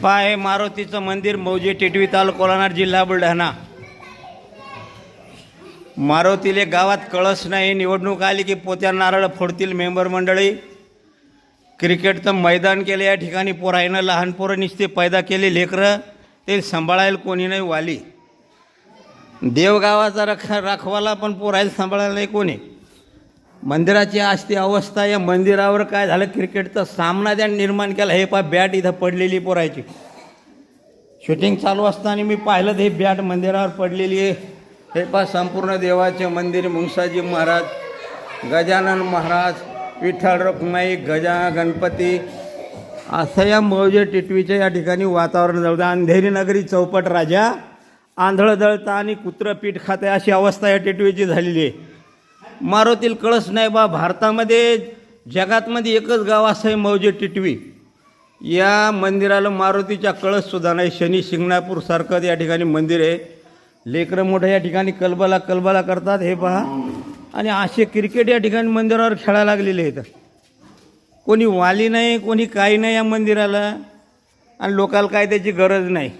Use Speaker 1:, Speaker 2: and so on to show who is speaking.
Speaker 1: पाय मारुतीचं मंदिर मौजे टिटवी तालुका कोलानाड जिल्हा बुलढाणा। मारुतीले गावात कळस नाही, निवडणूक आली की पोत्या नारळ फोडतील मेंबर मंडळी। क्रिकेटचं मैदान केले या ठिकाणी, पोरायनं लहान पोरं निस्ते पैदा केले लेकरं, ते सांभाळायला कोणी नाही वाली। देवगावाचा राखवाला पण पोरायला सांभाळायला नाही कोणी। मंदिराची आस्ती अवस्था, या मंदिरावर काय झालं, क्रिकेटचा सामना त्या निर्माण केला। हे पा बॅट इथं पडलेली पोरायची, शूटिंग चालू असताना मी पाहिलं हे बॅट मंदिरावर पडलेली आहे। हे पा संपूर्ण देवाचे मंदिर, मुंगसाजी महाराज, गजानन महाराज, विठ्ठल रखुमाई, गणपती, असं या मौजे टिटवीच्या या ठिकाणी वातावरण जळतं। अंधेरी नगरी चौपट राजा, आंधळ जळतं आणि कुत्रं पीठ खाते, अशी अवस्था या टिटवीची झालेली आहे। मारुतीला कळस नाही बा, भारतामध्ये जगातमध्ये एकच गाव असं आहे मौजे टिटवी। या मंदिराला मारुतीच्या कळससुद्धा नाही। शनी शिंगणापूरसारखं या ठिकाणी मंदिर आहे। लेकरं मोठं या ठिकाणी कलबला करतात, हे पहा। आणि असे क्रिकेट या ठिकाणी मंदिरावर खेळायला लागलेले आहेत। कोणी वाली नाही, कोणी काही नाही या मंदिराला, आणि लोकाला काय त्याची गरज नाही।